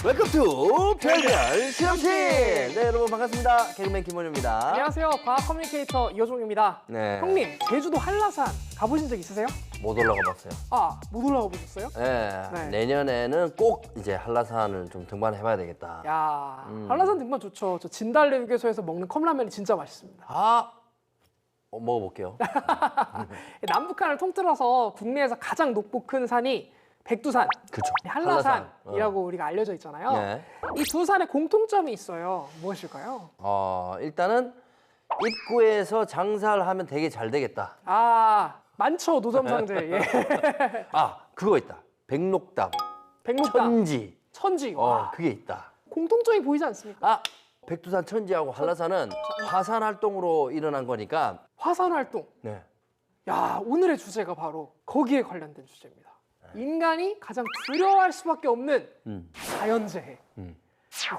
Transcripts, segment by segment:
웰컴 투 별별 실험실. 네, 여러분 반갑습니다. 개그맨 김원효입니다. 안녕하세요. 과학 커뮤니케이터 이호종입니다. 네. 형님, 제주도 한라산 가보신 적 있으세요? 못 올라가 봤어요. 아, 못 올라가 보셨어요? 네. 네. 내년에는 꼭 이제 한라산을 좀 등반해봐야 되겠다. 야, 한라산 등반 좋죠. 저 진달래 휴게소에서 먹는 컵라면이 진짜 맛있습니다. 아, 먹어볼게요. 남북한을 통틀어서 국내에서 가장 높고 큰 산이 백두산, 그렇죠. 한라산이라고 우리가 알려져 있잖아요. 네. 이 두 산에 공통점이 있어요. 무엇일까요? 일단은 입구에서 장사를 하면 되게 잘 되겠다. 아, 많죠. 노점상제. 예. 그거 있다. 백록담, 백록담, 천지. 와, 그게 있다. 공통점이 보이지 않습니까? 백두산 천지하고 한라산은 화산 활동으로 일어난 거니까. 화산 활동. 네. 야, 오늘의 주제가 바로 거기에 관련된 주제입니다. 인간이 가장 두려워할 수밖에 없는 자연재해.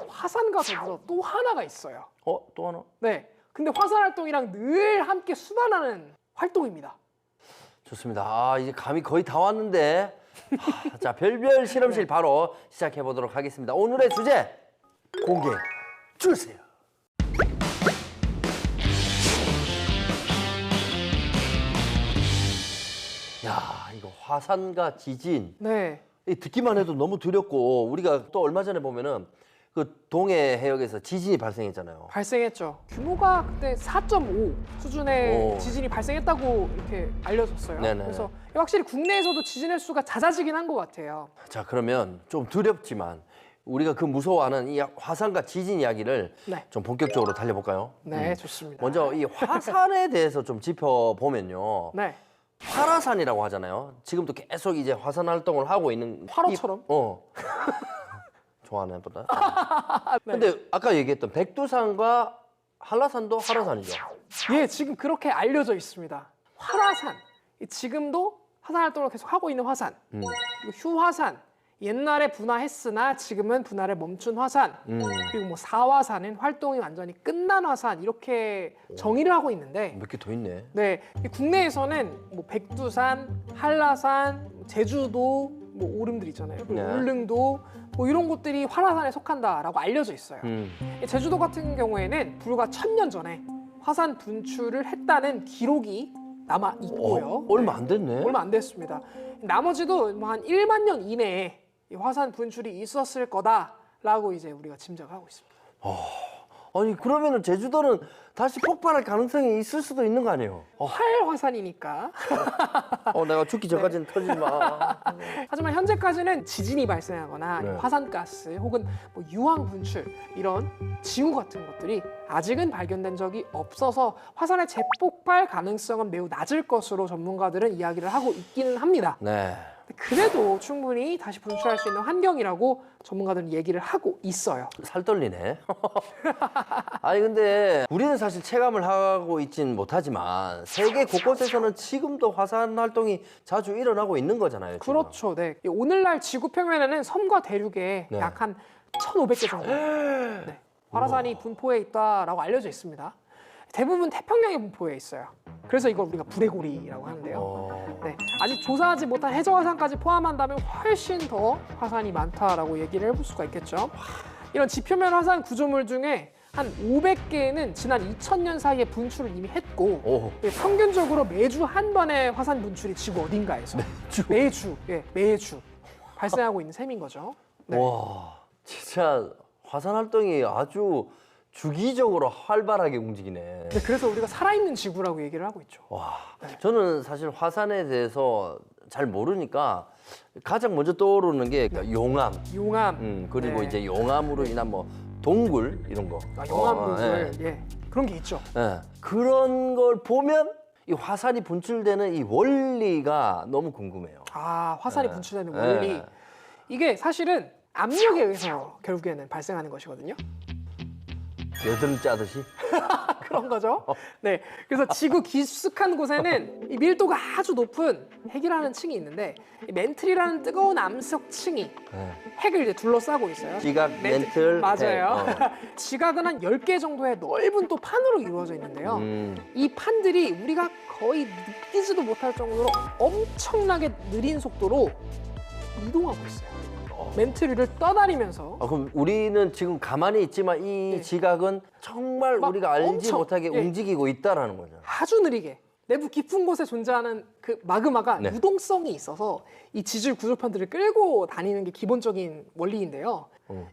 화산과 더불어 또 하나가 있어요. 또 하나? 네. 근데 화산 활동이랑 늘 함께 수반하는 활동입니다. 좋습니다. 이제 감이 거의 다 왔는데. 자, 별별 실험실 바로 시작해 보도록 하겠습니다. 오늘의 주제 공개 주세요. 야, 이거 화산과 지진. 네. 듣기만 해도 너무 두렵고, 우리가 또 얼마 전에 보면은 그 동해 해역에서 지진이 발생했잖아요. 발생했죠. 규모가 그때 4.5 수준의 오. 지진이 발생했다고 이렇게 알려졌어요. 네네. 그래서 확실히 국내에서도 지진의 수가 잦아지긴 한 것 같아요. 자, 그러면 좀 두렵지만 우리가 그 무서워하는 이 화산과 지진 이야기를 네. 좀 본격적으로 달려볼까요? 네, 좋습니다. 먼저 이 화산에 대해서 좀 짚어보면요. 네. 활화산이라고 하잖아요. 지금도 계속 이제 화산 활동을 하고 있는. 화로처럼? 좋아하네 보다. 네. 근데 아까 얘기했던 백두산과 한라산도 활화산이죠. 예, 지금 그렇게 알려져 있습니다. 활화산, 지금도 화산 활동을 계속 하고 있는 화산, 그리고 휴화산, 옛날에 분화했으나 지금은 분화를 멈춘 화산, 그리고 뭐 사화산은 활동이 완전히 끝난 화산 이렇게 정의를 하고 있는데, 몇 개 더 있네. 네, 이 국내에서는 뭐 백두산, 한라산, 제주도 뭐 오름들 있잖아요. 그리고 네. 울릉도 뭐 이런 곳들이 활화산에 속한다라고 알려져 있어요. 제주도 같은 경우에는 불과 1000년 전에 화산 분출을 했다는 기록이 남아 있고요. 얼마 안 됐네. 얼마 안 됐습니다. 나머지도 뭐 한 1만 년 이내에 이 화산 분출이 있었을 거다라고 이제 우리가 짐작하고 있습니다. 아니 그러면은 제주도는 다시 폭발할 가능성이 있을 수도 있는 거 아니에요? 활화산이니까. 내가 죽기 전까지는 터지지 마. 하지만 현재까지는 지진이 발생하거나 네. 화산가스 혹은 뭐 유황 분출 이런 징후 같은 것들이 아직은 발견된 적이 없어서 화산의 재폭발 가능성은 매우 낮을 것으로 전문가들은 이야기를 하고 있기는 합니다. 네. 그래도 충분히 다시 분출할 수 있는 환경이라고 전문가들은 얘기를 하고 있어요. 살 떨리네. 아니 근데 우리는 사실 체감을 하고 있진 못하지만 세계 곳곳에서는 지금도 화산 활동이 자주 일어나고 있는 거잖아요. 지금. 그렇죠. 네. 오늘날 지구 표면에는 섬과 대륙에 네. 약 한 1,500개 정도 네. 활화산이 분포해 있다라고 알려져 있습니다. 대부분 태평양에 분포해 있어요. 그래서 이걸 우리가 불의고리라고 하는데요. 네. 아직 조사하지 못한 해저화산까지 포함한다면 훨씬 더 화산이 많다라고 얘기를 해볼 수가 있겠죠. 이런 지표면 화산 구조물 중에 한 500개는 지난 2000년 사이에 분출을 이미 했고 평균적으로 매주 한 번의 화산 분출이 지구 어딘가에서 매주 발생하고 있는 셈인 거죠. 네. 와, 진짜 화산 활동이 아주 주기적으로 활발하게 움직이네. 네, 그래서 우리가 살아있는 지구라고 얘기를 하고 있죠. 와, 네. 저는 사실 화산에 대해서 잘 모르니까 가장 먼저 떠오르는 게 용암. 용암. 그리고 네. 이제 용암으로 인한 뭐 동굴 이런 거. 용암 분출. 예. 그런 게 있죠. 예. 그런 걸 보면 이 화산이 분출되는 이 원리가 너무 궁금해요. 화산이 네. 분출되는 원리. 네. 이게 사실은 압력에 의해서 결국에는 발생하는 것이거든요. 여드름 짜듯이. 그런 거죠. 네. 그래서 지구 깊숙한 곳에는 이 밀도가 아주 높은 핵이라는 층이 있는데 이 멘틀이라는 뜨거운 암석 층이 핵을 이제 둘러싸고 있어요. 지각, 멘틀, 맞아요. 핵. 지각은 한 10개 정도의 넓은 또 판으로 이루어져 있는데요. 이 판들이 우리가 거의 느끼지도 못할 정도로 엄청나게 느린 속도로 이동하고 있어요. 멘트를 떠다니면서 그럼 우리는 지금 가만히 있지만 이 네. 지각은 정말 막 우리가 알지 엄청, 못하게 예. 움직이고 있다라는 거죠. 아주 느리게 내부 깊은 곳에 존재하는 그 마그마가 네. 유동성이 있어서 이 지질 구조판들을 끌고 다니는 게 기본적인 원리인데요.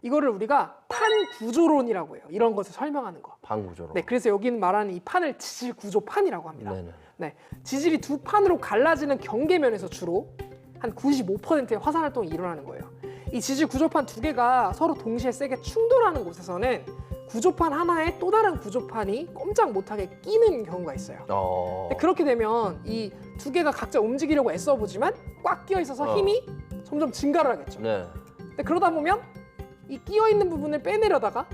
이거를 우리가 판 구조론이라고 해요. 이런 것을 설명하는 거. 방구조로. 네, 그래서 여기는 말하는 이 판을 지질 구조판이라고 합니다. 네네. 네, 지질이 두 판으로 갈라지는 경계면에서 주로 한 95%의 화산 활동이 일어나는 거예요. 이 지질 구조판 두 개가 서로 동시에 세게 충돌하는 곳에서는 구조판 하나에 또 다른 구조판이 꼼짝 못하게 끼는 경우가 있어요. 근데 그렇게 되면 이 두 개가 각자 움직이려고 애써보지만 꽉 끼어 있어서 힘이 점점 증가를 하겠죠. 네. 근데 그러다 보면 이 끼어 있는 부분을 빼내려다가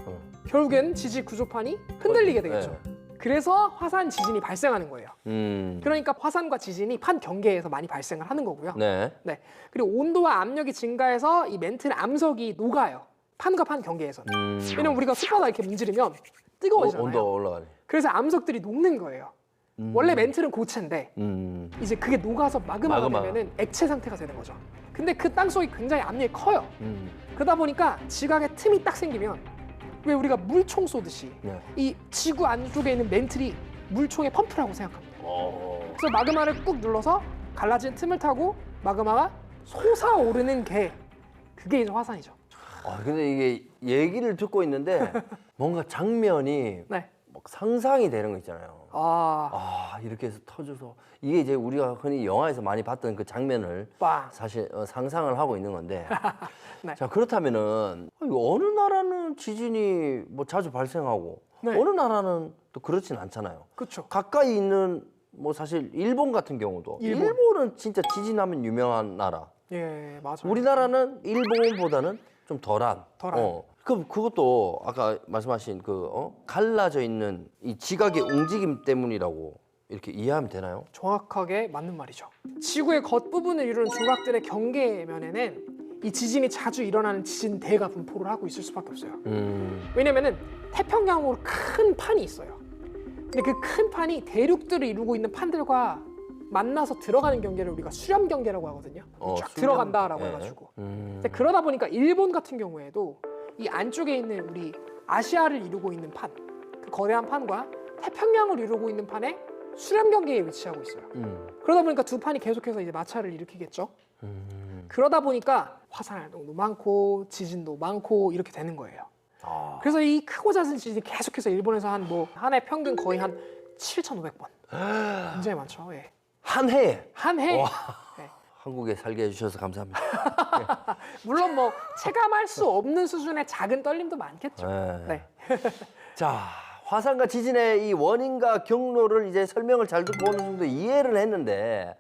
결국엔 지질 구조판이 흔들리게 되겠죠. 네. 그래서 화산 지진이 발생하는 거예요. 음. 그러니까 화산과 지진이 판 경계에서 많이 발생을 하는 거고요. 네. 네. 그리고 온도와 압력이 증가해서 이 멘틀 암석이 녹아요. 판과 판 경계에서는. 왜냐면 우리가 숯바닥 이렇게 문지르면 뜨거워지잖아요. 온도가 올라가네. 그래서 암석들이 녹는 거예요. 원래 멘틀은 고체인데 이제 그게 녹아서 마그마가 마그마. 되면은 액체 상태가 되는 거죠. 근데 그 땅속이 굉장히 압력이 커요. 그러다 보니까 지각의 틈이 딱 생기면 왜 우리가 물총 쏘듯이 네. 이 지구 안쪽에 있는 멘틀이 물총의 펌프라고 생각합니다. 그래서 마그마를 꾹 눌러서 갈라진 틈을 타고 마그마가 솟아오르는 게 그게 이제 화산이죠. 근데 이게 얘기를 듣고 있는데 뭔가 장면이 네. 막 상상이 되는 거 있잖아요. 이렇게 해서 터져서 이게 이제 우리가 흔히 영화에서 많이 봤던 그 장면을 빵. 사실 상상을 하고 있는 건데. 네. 자, 그렇다면은 어느 나라는 지진이 뭐 자주 발생하고 네. 어느 나라는 또 그렇진 않잖아요. 그렇죠. 가까이 있는 뭐 사실 일본 같은 경우도 일본은 진짜 지진하면 유명한 나라. 예, 맞아요. 우리나라는 일본보다는 좀 덜한. 덜한. 그럼 그것도 아까 말씀하신 갈라져 있는 이 지각의 움직임 때문이라고 이렇게 이해하면 되나요? 정확하게 맞는 말이죠. 지구의 겉부분을 이루는 조각들의 경계면에는 이 지진이 자주 일어나는 지진대가 분포를 하고 있을 수밖에 없어요. 왜냐면은 태평양으로 큰 판이 있어요. 근데 그 큰 판이 대륙들을 이루고 있는 판들과 만나서 들어가는 경계를 우리가 수렴 경계라고 하거든요. 쫙 수렴, 들어간다라고 예. 해가지고. 근데 그러다 보니까 일본 같은 경우에도 이 안쪽에 있는 우리 아시아를 이루고 있는 판, 그 거대한 판과 태평양을 이루고 있는 판의 수렴 경계에 위치하고 있어요. 그러다 보니까 두 판이 계속해서 이제 마찰을 일으키겠죠. 그러다 보니까 화산 활동도 많고 지진도 많고 이렇게 되는 거예요. 그래서 이 크고 잦은 지진이 계속해서 일본에서 한 해 평균 거의 한 7,500번. 굉장히 많죠. 예. 한 해에 한 해. 와. 네. 한국에 살게 해주셔서 감사합니다. 물론 뭐 체감할 수 없는 수준의 작은 떨림도 많겠죠. 네. 네. 자, 화산과 지진의 이 원인과 경로를 이제 설명을 잘 듣고 어느 정도 이해를 했는데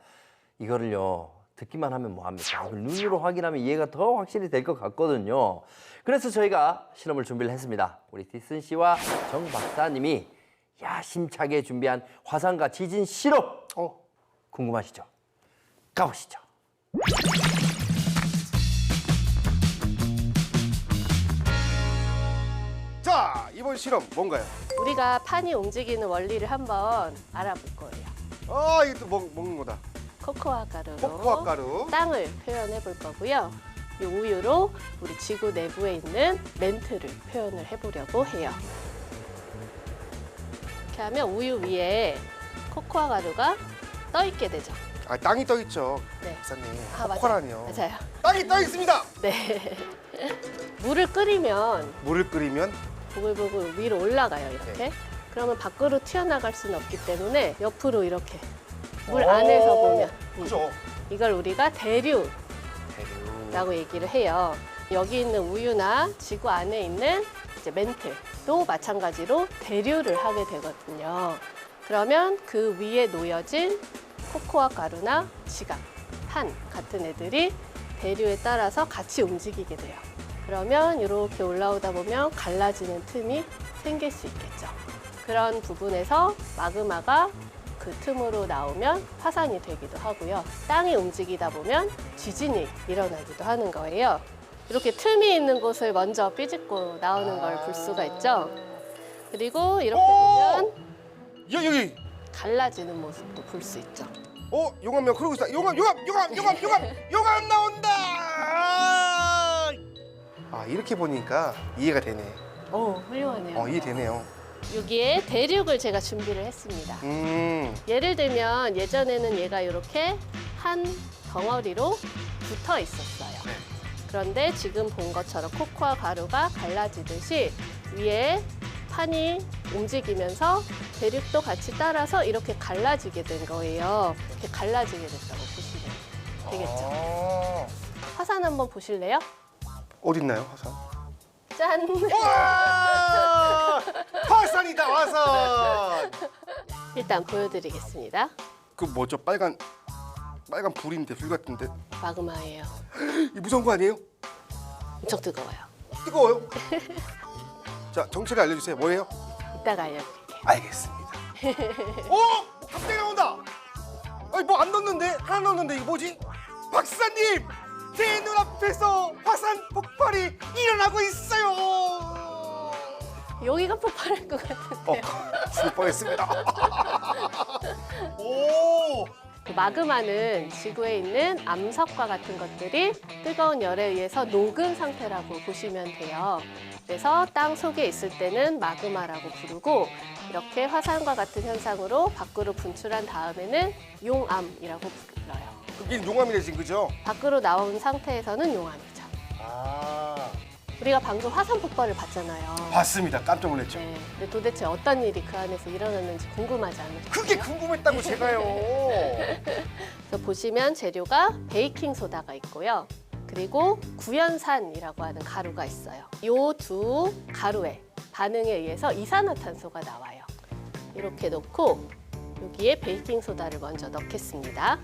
이거를요 듣기만 하면 뭐합니까? 이걸 눈으로 확인하면 이해가 더 확실히 될 것 같거든요. 그래서 저희가 실험을 준비를 했습니다. 우리 디슨 씨와 정 박사님이 야심차게 준비한 화산과 지진 실험 궁금하시죠? 가보시죠. 자, 이번 실험 뭔가요? 우리가 판이 움직이는 원리를 한번 알아볼 거예요. 이게 또 먹는 거다. 코코아 가루로 코코아 가루. 땅을 표현해 볼 거고요. 이 우유로 우리 지구 내부에 있는 멘트를 표현을 해보려고 해요. 이렇게 하면 우유 위에 코코아 가루가 떠 있게 되죠. 땅이 떠 있죠. 네. 박사님. 맞아요. 코코아라니요. 맞아요. 땅이 떠 있습니다. 네. 물을 끓이면 물을 끓이면 보글보글 위로 올라가요. 이렇게. 네. 그러면 밖으로 튀어나갈 수는 없기 때문에 옆으로 이렇게 물 안에서 보면 그죠? 이걸 우리가 대류 대류. 라고 얘기를 해요. 여기 있는 우유나 지구 안에 있는 이제 멘틀도 마찬가지로 대류를 하게 되거든요. 그러면 그 위에 놓여진 코코아 가루나 지각, 판 같은 애들이 대류에 따라서 같이 움직이게 돼요. 그러면 이렇게 올라오다 보면 갈라지는 틈이 생길 수 있겠죠. 그런 부분에서 마그마가 그 틈으로 나오면 화산이 되기도 하고요. 땅이 움직이다 보면 지진이 일어나기도 하는 거예요. 이렇게 틈이 있는 곳을 먼저 삐집고 나오는 걸 볼 수가 있죠. 그리고 이렇게 보면 여기. 갈라지는 모습도 볼 수 있죠. 용암 그러고 있다. 용암 나온다. 아, 이렇게 보니까 이해가 되네. 훌륭하네요. 이해되네요. 여기에 대륙을 제가 준비를 했습니다. 예를 들면 예전에는 얘가 이렇게 한 덩어리로 붙어 있었어요. 네. 그런데 지금 본 것처럼 코코아 가루가 갈라지듯이 위에 판이 움직이면서 대륙도 같이 따라서 이렇게 갈라지게 된 거예요. 이렇게 갈라지게 됐다고 보시면 되겠죠. 아, 화산 한번 보실래요? 어디 있나요, 화산? 짠! 와! 화산이다, 화산! 일단 보여드리겠습니다. 그 뭐죠? 빨간 불인데, 불 같은데. 마그마예요. 이 무서운 거 아니에요? 엄청 뜨거워요. 뜨거워요. 자, 정체를 알려주세요. 뭐예요? 이따가 알려드릴게요. 알겠습니다. 갑자기 나온다. 아니 뭐 안 넣었는데? 하나 넣었는데 이거 뭐지? 박사님! 제 눈앞에서 화산 폭발이 일어나고 있어요. 여기가 폭발할 것 같은데요. 죽을 뻔했습니다. 오! 그 마그마는 지구에 있는 암석과 같은 것들이 뜨거운 열에 의해서 녹은 상태라고 보시면 돼요. 그래서 땅 속에 있을 때는 마그마라고 부르고 이렇게 화산과 같은 현상으로 밖으로 분출한 다음에는 용암이라고 불러요. 그게 용암이래 지금 그죠? 밖으로 나온 상태에서는 용암이죠. 아, 우리가 방금 화산 폭발을 봤잖아요. 봤습니다. 깜짝 놀랐죠. 네, 근데 도대체 어떤 일이 그 안에서 일어났는지 궁금하지 않으세요? 그게 궁금했다고 제가요. 그래서 보시면 재료가 베이킹 소다가 있고요. 그리고 구연산이라고 하는 가루가 있어요. 이 두 가루의 반응에 의해서 이산화탄소가 나와요. 이렇게 넣고 여기에 베이킹 소다를 먼저 넣겠습니다.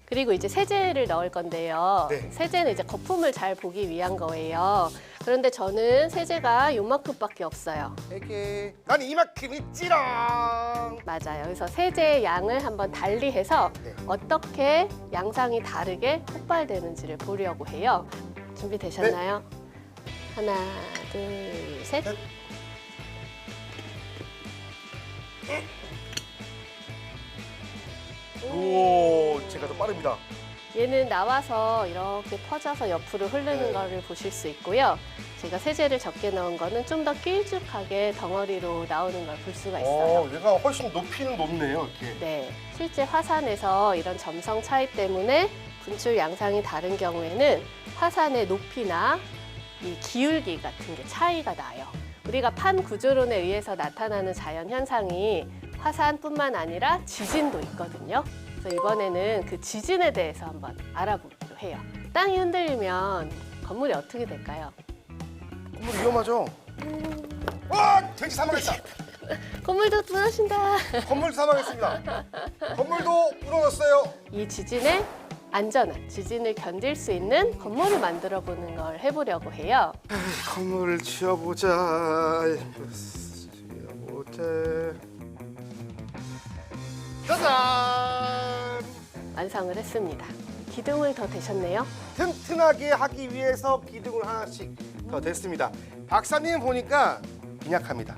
그리고 이제 세제를 넣을 건데요. 네. 세제는 이제 거품을 잘 보기 위한 거예요. 그런데 저는 세제가 요만큼밖에 없어요. 이게 난 이만큼 있지롱. 맞아요. 그래서 세제의 양을 한번 달리해서 네. 어떻게 양상이 다르게 폭발되는지를 보려고 해요. 준비되셨나요? 하나, 둘, 셋. 셋. 오, 제가 더 빠릅니다. 얘는 나와서 이렇게 퍼져서 옆으로 흐르는 네. 거를 보실 수 있고요. 제가 세제를 적게 넣은 거는 좀 더 길쭉하게 덩어리로 나오는 걸 볼 수가 있어요. 얘가 훨씬 높이는 높네요, 이렇게. 네, 실제 화산에서 이런 점성 차이 때문에 분출 양상이 다른 경우에는 화산의 높이나 이 기울기 같은 게 차이가 나요. 우리가 판 구조론에 의해서 나타나는 자연 현상이 화산뿐만 아니라 지진도 있거든요. 그래서 이번에는 그 지진에 대해서 한번 알아보기로 해요. 땅이 흔들리면 건물이 어떻게 될까요? 건물 위험하죠? 와! 돼지 사망했다! 건물도 무너진다. 건물 사망했습니다. 건물도 무너졌어요. 이 지진에 안전한 지진을 견딜 수 있는 건물을 만들어 보는 걸 해보려고 해요. 건물을 지어보자. 짜잔! 완성을 했습니다. 기둥을 더 대셨네요. 튼튼하게 하기 위해서 기둥을 하나씩 더 댔습니다. 박사님 보니까 빈약합니다.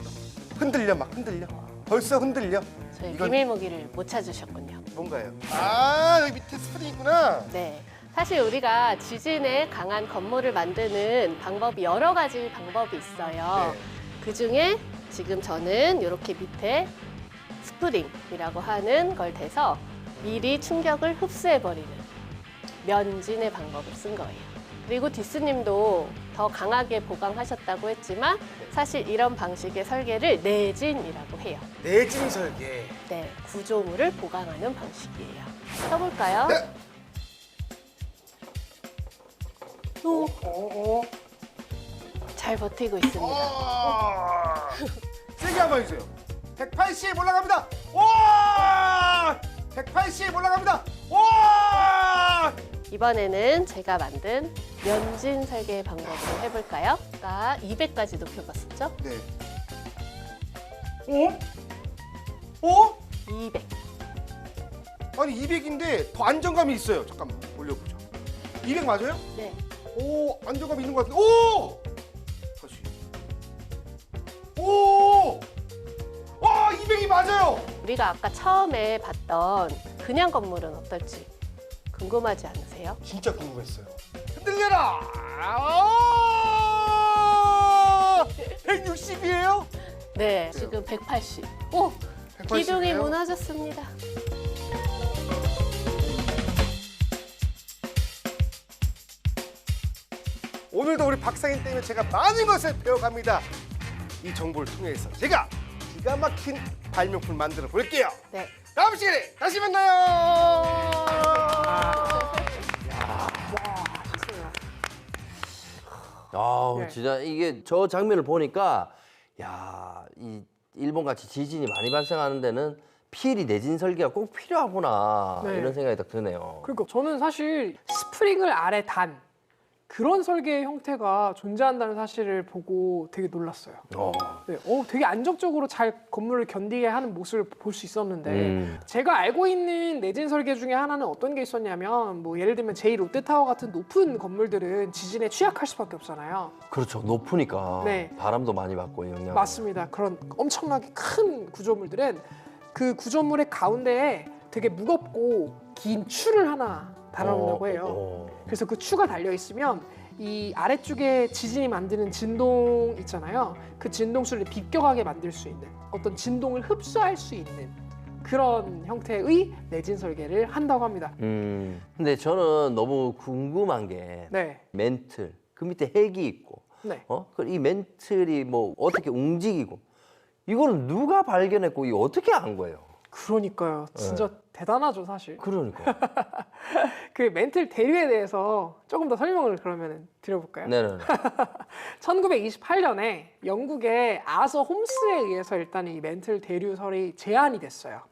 흔들려 막 흔들려. 벌써 흔들려. 저희 이건 비밀 무기를 못 찾으셨군요. 뭔가요? 아, 여기 밑에 스프링 있구나. 네. 사실 우리가 지진에 강한 건물을 만드는 방법이 여러 가지 방법이 있어요. 네. 그 중에 지금 저는 이렇게 밑에 스프링이라고 하는 걸 대서 미리 충격을 흡수해버리는 면진의 방법을 쓴 거예요. 그리고 디스님도 더 강하게 보강하셨다고 했지만 사실 이런 방식의 설계를 내진이라고 해요. 내진 설계. 네, 구조물을 보강하는 방식이에요. 써볼까요? 네. 오, 잘 버티고 있습니다. 세게 한번 해주세요. 180 올라갑니다. 와! 180 올라갑니다. 와! 이번에는 제가 만든 면진 설계 방법으로 해볼까요? 아까 200까지 높여봤었죠? 네. 오? 오? 200. 아니 200인데 더 안정감이 있어요. 잠깐만 올려보자. 200 맞아요? 네. 오, 안정감 있는 것 같은데. 오! 다시. 오! 와, 200이 맞아요. 우리가 아까 처음에 봤던 그냥 건물은 어떨지 궁금하지 않으세요? 진짜 궁금했어요. 흔들려라. 오! 네, 지금 180. 180 기둥이 이네요. 무너졌습니다. 오늘도 우리 박상인 때문에 제가 많은 것을 배워갑니다. 이 정보를 통해서 제가 기가 막힌 발명품 만들어 볼게요. 네. 다음 시간에 다시 만나요. 아, 네. 진짜 이게 저 장면을 보니까 야, 이 일본 같이 지진이 많이 발생하는 데는 필히 내진 설계가 꼭 필요하구나 네. 이런 생각이 딱 드네요. 그러니까 저는 사실 스프링을 아래 단 그런 설계의 형태가 존재한다는 사실을 보고 되게 놀랐어요. 네, 되게 안정적으로 잘 건물을 견디게 하는 모습을 볼 수 있었는데 제가 알고 있는 내진 설계 중에 하나는 어떤 게 있었냐면 뭐 예를 들면 제2 롯데타워 같은 높은 건물들은 지진에 취약할 수밖에 없잖아요. 그렇죠. 높으니까 네. 바람도 많이 받고 영향. 맞습니다. 그런 엄청나게 큰 구조물들은 그 구조물의 가운데에 되게 무겁고 긴 추를 하나 달아놓는다고 해요. 그래서 그 추가 달려 있으면 이 아래쪽에 지진이 만드는 진동 있잖아요. 그 진동수를 비껴가게 만들 수 있는 어떤 진동을 흡수할 수 있는 그런 형태의 내진 설계를 한다고 합니다. 근데 저는 너무 궁금한 게 네, 멘틀 그 밑에 핵이 있고, 네. 이 멘틀이 뭐 어떻게 움직이고 이거는 누가 발견했고 이거 어떻게 한 거예요? 그러니까요. 진짜 대단하죠, 사실. 그러니까. 그 멘틀 대류에 대해서 조금 더 설명을 그러면 드려볼까요? 네네. 1928년에 영국의 아서 홈스에 의해서 일단 이 멘틀 대류설이 제안이 됐어요.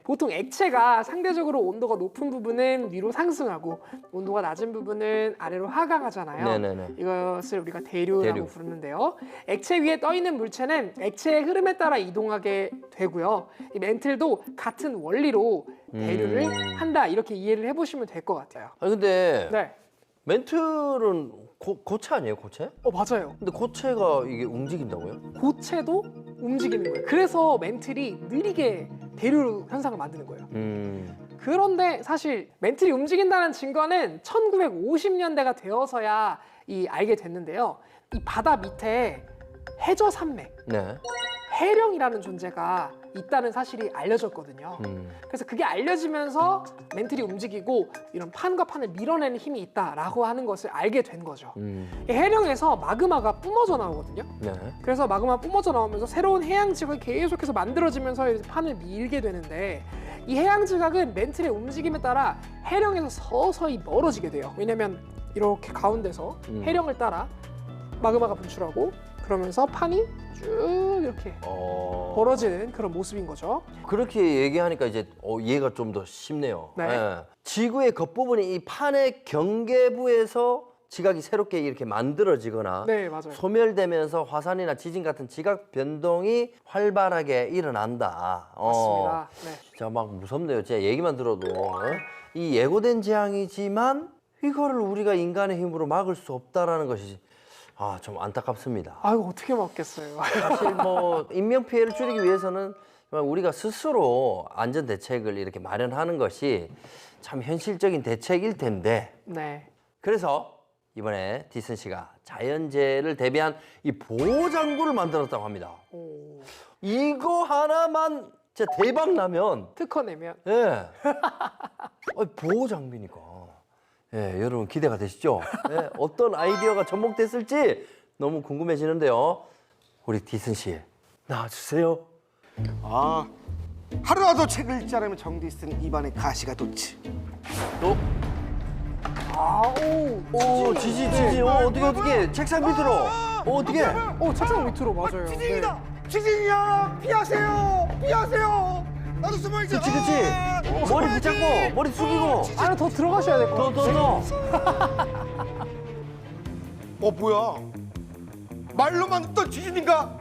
보통 액체가 상대적으로 온도가 높은 부분은 위로 상승하고 온도가 낮은 부분은 아래로 하강하잖아요. 네네네. 이것을 우리가 대류라고 대류. 부르는데요. 액체 위에 떠 있는 물체는 액체의 흐름에 따라 이동하게 되고요. 이 멘틀도 같은 원리로 대류를 한다 이렇게 이해를 해보시면 될 것 같아요. 아니 근데 네, 멘틀은 고체 아니에요, 고체? 맞아요. 근데 고체가 이게 움직인다고요? 고체도 움직이는 거예요. 그래서 멘틀이 느리게 대류 현상을 만드는 거예요. 그런데 사실 멘틀이 움직인다는 증거는 1950년대가 되어서야 알게 됐는데요. 이 바다 밑에 해저 산맥, 네. 해령이라는 존재가 있다는 사실이 알려졌거든요. 그래서 그게 알려지면서 멘틀이 움직이고 이런 판과 판을 밀어내는 힘이 있다라고 하는 것을 알게 된 거죠. 이 해령에서 마그마가 뿜어져 나오거든요. 네. 그래서 마그마 뿜어져 나오면서 새로운 해양 지각이 계속해서 만들어지면서 이렇게 판을 밀게 되는데 이 해양 지각은 멘틀의 움직임에 따라 해령에서 서서히 멀어지게 돼요. 왜냐면 이렇게 가운데서 해령을 따라 마그마가 분출하고 그러면서 판이 쭉 이렇게 벌어지는 그런 모습인 거죠. 그렇게 얘기하니까 이제 이해가 좀 더 쉽네요. 네. 예. 지구의 겉부분이 이 판의 경계부에서 지각이 새롭게 이렇게 만들어지거나 네, 맞아요. 소멸되면서 화산이나 지진 같은 지각 변동이 활발하게 일어난다. 맞습니다. 네. 진짜 막 무섭네요. 진짜 얘기만 들어도 이 예고된 재앙이지만 이거를 우리가 인간의 힘으로 막을 수 없다라는 것이 좀 안타깝습니다. 아이고 어떻게 막겠어요. 사실 뭐 인명 피해를 줄이기 위해서는 정말 우리가 스스로 안전 대책을 이렇게 마련하는 것이 참 현실적인 대책일 텐데 네. 그래서 이번에 디슨 씨가 자연재해를 대비한 이 보호장구를 만들었다고 합니다. 이거 하나만 진짜 대박 나면 특허 내면 보호장비니까 여러분 기대가 되시죠? 어떤 아이디어가 접목됐을지 너무 궁금해지는데요. 우리 디슨 씨 나와주세요. 하루라도 책을 읽지 않으면 정디슨 입안에 가시가 돋지. 오 지지 어떻게 책상 밑으로 어떻게? 책상 밑으로 맞아요. 지진이다! 지진이야! 피하세요! 나도 숨어있지. 그치 머리 붙잡고 머리 숙이고 안에 더 들어가셔야 될 것 같아요. 더. 뭐야? 말로만 듣던 지진인가?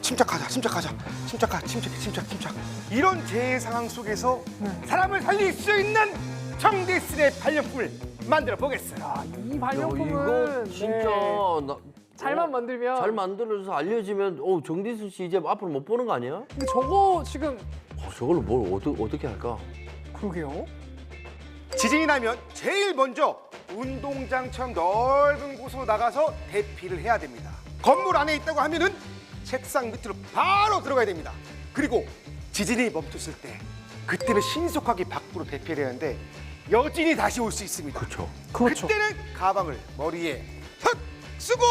침착하자. 침착. 이런 재해 상황 속에서 사람을 살릴 수 있는 정디슨의 발명품을 만들어 보겠어요. 이 이거 발명품은 진짜 잘만 만들면 잘 만들어서 알려지면 정디슨 씨 이제 앞으로 못 보는 거 아니야? 근데 저거 지금 저걸로 뭘 어떻게 할까? 그러게요. 지진이 나면 제일 먼저 운동장처럼 넓은 곳으로 나가서 대피를 해야 됩니다. 건물 안에 있다고 하면은 책상 밑으로 바로 들어가야 됩니다. 그리고 지진이 멈췄을 때 그때는 신속하게 밖으로 대피해야 하는데 여진이 다시 올 수 있습니다. 그렇죠. 그렇죠. 그때는 가방을 머리에 턱 쓰고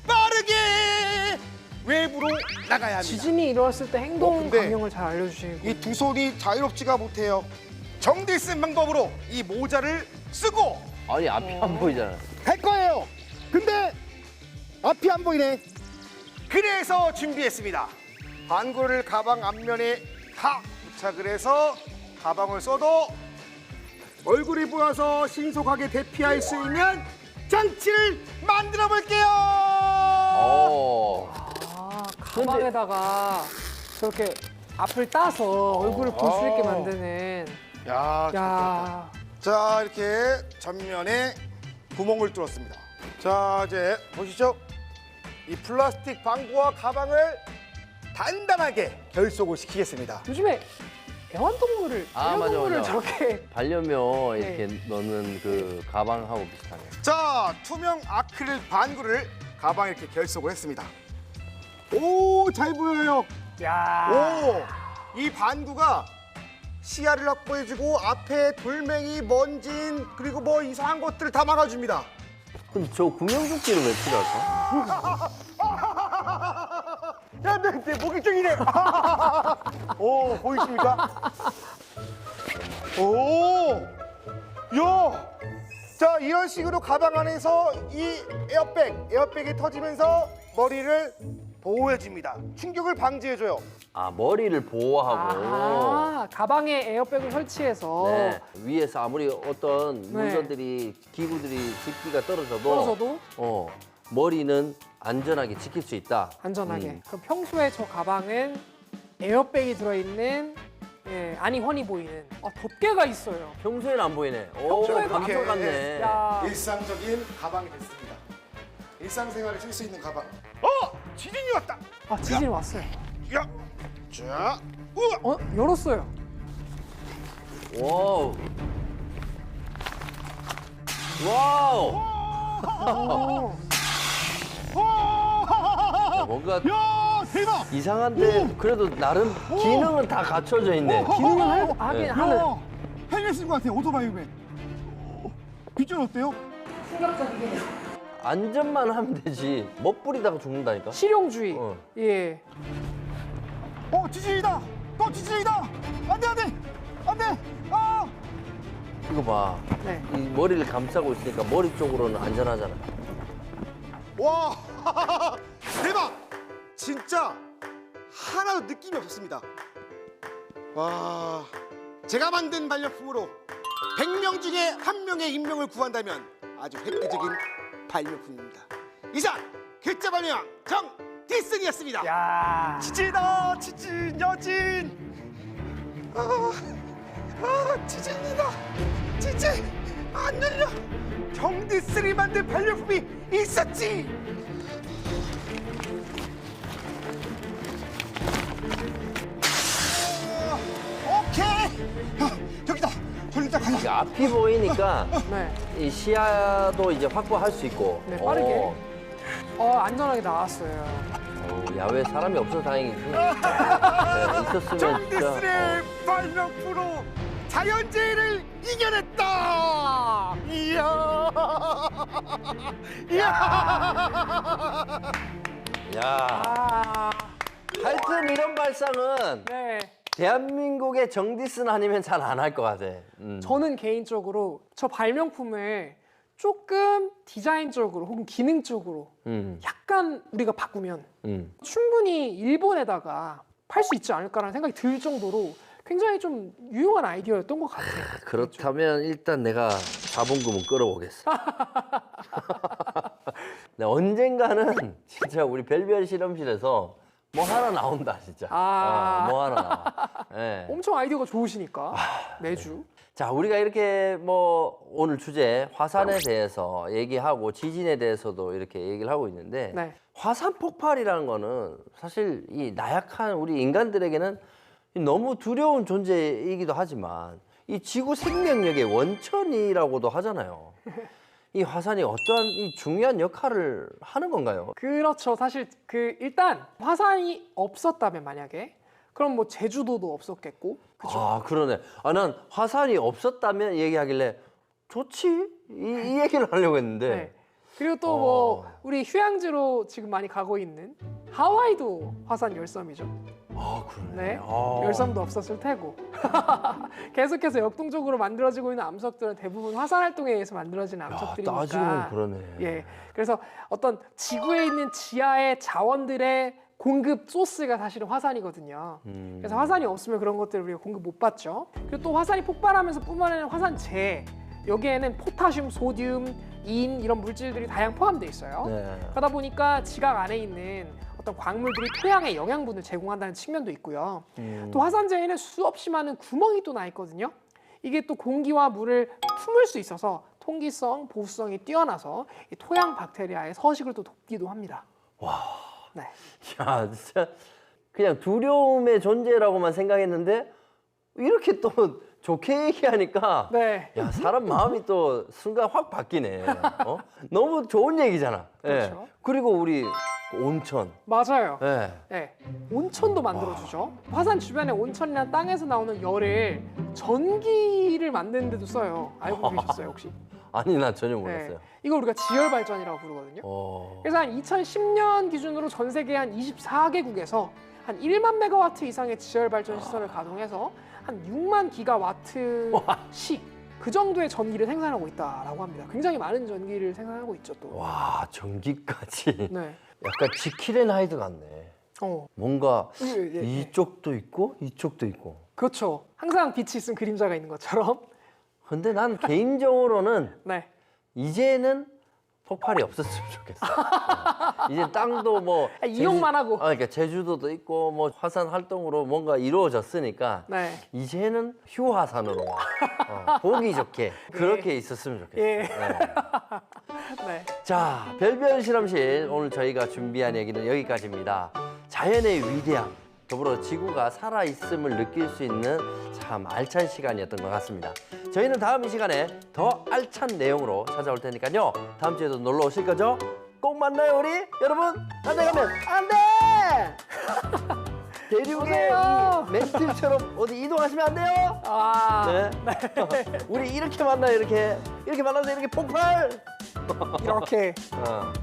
빠르게 외부로 나가야 합니다. 지진이 일어났을 때 행동 근데 강령을 잘 알려주시고. 이 두 손이 자유롭지가 못해요. 정디슨 방법으로 이 모자를 쓰고 아니 앞이 안 보이잖아. 갈 거예요. 근데 앞이 안 보이네. 그래서 준비했습니다. 반구를 가방 앞면에 다 부착을 해서 가방을 써도 얼굴이 보여서 신속하게 대피할 수 있는 장치를 만들어 볼게요. 아, 가방에다가 저렇게 앞을 따서 얼굴을 볼 수 있게 만드는. 야, 야, 자, 이렇게 전면에 구멍을 뚫었습니다. 자, 이제 보시죠. 이 플라스틱 방구와 가방을 단단하게 결속을 시키겠습니다. 요즘에 애완동물을, 아, 맞아, 반려동물을 맞아. 저렇게. 반려묘 네. 이렇게 넣는 그 가방하고 비슷하네. 자, 투명 아크릴 반구를 가방에 이렇게 결속을 했습니다. 오, 잘 보여요. 야. 오, 이 반구가 시야를 확보해주고 앞에 돌멩이, 먼진 그리고 뭐 이상한 것들을 다 막아줍니다. 근데 저 구명조끼를 왜 필요할까? 야, 내 목이 쪽이네. 오, 보이십니까? 오, 야, 자 이런 식으로 가방 안에서 이 에어백이 터지면서 머리를 보호해줍니다. 충격을 방지해줘요. 아 머리를 보호하고. 아, 가방에 에어백을 설치해서. 네, 위에서 아무리 어떤 네. 물건들이 기구들이 집기가 떨어져도 머리는 안전하게 지킬 수 있다. 안전하게. 그럼 평소에 저 가방은 에어백이 들어있는, 예, 아니 훤히 보이는 덮개가 있어요. 평소에는 안 보이네. 오, 평소에도 감쪽 이렇게. 같네. 야, 일상적인 가방이 됐습니다. 일상생활에 쓸 수 있는 가방. 지진이 왔다. 아, 지진이 왔어요. 야, 자, 우와. 열었어요. 와우. 와우. 야, 뭔가 야, 대박. 이상한데 그래도 나름 기능은 다 갖춰져 있네. 기능은 하긴 네. 하는. 헬멧 쓴것 같아요. 오토바이 헬멧. 비주얼 어때요? 안전만 하면 되지. 멋부리다가 죽는다니까. 실용주의. 어. 예. 지진이다. 또 지진이다. 안돼, 안돼, 안돼. 아. 이거 봐. 네. 이 머리를 감싸고 있으니까 머리 쪽으로는 안전하잖아. 와, 대박. 진짜 하나도 느낌이 없었습니다. 와, 제가 만든 발명품으로 100명 중에 1명의 인명을 구한다면 아주 획기적인 발명품입니다. 이상 글자 발명 정디슨이었습니다. 야. 지진이다, 지진, 여진. 지진이다, 지진. 안 열려. 정디슨이 만든 발명품이 있었지. 오케이. 저기다. 저기다 가자. 이게 앞이 보이니까 네. 이 시야도 이제 확보할 수 있고. 네, 빠르게. 안전하게 나왔어요. 야외에 사람이 없어서 다행이지. 네, 있었으면 진짜. 정디슨의 발명품으로 자연재해를 이겨냈다. 이야. 이야. 야. 아. 하여튼 이런 발상은 네. 대한민국의 정디슨 아니면 잘 안 할 것 같아. 저는 개인적으로 저 발명품을 조금 디자인적으로 혹은 기능적으로 약간 우리가 바꾸면 충분히 일본에다가 팔 수 있지 않을까라는 생각이 들 정도로 굉장히 좀 유용한 아이디어였던 것 같아요. 그렇다면 일단 내가 자본금은 끌어오겠어. 네, 언젠가는 진짜 우리 별별 실험실에서 뭐 하나 나온다 진짜. 뭐 하나 나와. 네. 엄청 아이디어가 좋으시니까 매주. 자, 우리가 이렇게 뭐 오늘 주제 화산에 대해서 얘기하고 지진에 대해서도 이렇게 얘기를 하고 있는데 네. 화산 폭발이라는 거는 사실 이 나약한 우리 인간들에게는 너무 두려운 존재이기도 하지만 이 지구 생명력의 원천이라고도 하잖아요. 이 화산이 어떠한 이 중요한 역할을 하는 건가요? 그렇죠. 사실 일단 화산이 없었다면 만약에 그럼 뭐 제주도도 없었겠고, 그렇죠? 아, 그러네. 아, 난 화산이 없었다면 얘기하길래 좋지? 이 얘기를 하려고 했는데. 네. 그리고 또 뭐 우리 휴양지로 지금 많이 가고 있는 하와이도 화산 열섬이죠. 아, 그러네. 네. 아. 열섬도 없었을 테고. 계속해서 역동적으로 만들어지고 있는 암석들은 대부분 화산 활동에 의해서 만들어지는 야, 암석들이니까. 따지면 그러네. 예. 그래서 어떤 지구에 있는 지하의 자원들의 공급 소스가 사실은 화산이거든요. 그래서 화산이 없으면 그런 것들을 우리가 공급 못 받죠. 그리고 또 화산이 폭발하면서 뿜어내는 화산재, 여기에는 포타슘, 소듐, 인 이런 물질들이 다양 포함되어 있어요. 네. 그러다 보니까 지각 안에 있는 어떤 광물들이 토양에 영양분을 제공한다는 측면도 있고요. 또 화산재에는 수없이 많은 구멍이 또 나 있거든요. 이게 또 공기와 물을 품을 수 있어서 통기성, 보수성이 뛰어나서 이 토양 박테리아의 서식을 또 돕기도 합니다. 와. 네. 야, 진짜 그냥 두려움의 존재라고만 생각했는데 이렇게 또 좋게 얘기하니까 네. 야, 사람 마음이 또 순간 확 바뀌네. 어? 너무 좋은 얘기잖아. 그렇죠. 예. 그리고 우리 온천. 맞아요. 예. 네. 온천도 만들어주죠. 화산 주변의 온천이나 땅에서 나오는 열을 전기를 만드는 데도 써요. 알고 계셨어요, 혹시? 아니, 나 전혀 몰랐어요. 이걸 우리가 지열 발전이라고 부르거든요. 어. 그래서 한 2010년 기준으로 전 세계 한 24개국에서 한 1만 메가와트 이상의 지열 발전 시설을 가동해서 한 6만 기가와트씩 그 정도의 전기를 생산하고 있다라고 합니다. 굉장히 많은 전기를 생산하고 있죠, 또. 와, 전기까지. 네. 약간 지킬앤 하이드 같네. 뭔가 예. 이쪽도 있고 이쪽도 있고. 그렇죠. 항상 빛이 있으면 그림자가 있는 것처럼. 근데 난 개인적으로는 네. 이제는 폭발이 없었으면 좋겠어. 이제 땅도 뭐 이용만 하고. 그러니까 제주도도 있고 뭐 화산 활동으로 뭔가 이루어졌으니까 네. 이제는 휴화산으로 보기 좋게 그렇게 있었으면 좋겠어. 예. 네. 네. 자, 별별 실험실 오늘 저희가 준비한 얘기는 여기까지입니다. 자연의 위대함, 더불어 지구가 살아있음을 느낄 수 있는 참 알찬 시간이었던 것 같습니다. 저희는 다음 이 시간에 더 알찬 내용으로 찾아올 테니까요. 다음 주에도 놀러 오실 거죠? 꼭 만나요, 우리 여러분. 딴 데 가면 안 돼! 대륙의 오세요. 이 멘트처럼 어디 이동하시면 안 돼요. 아, 네. 우리 이렇게 만나요, 이렇게 만나서 이렇게 폭발. 이렇게. 어.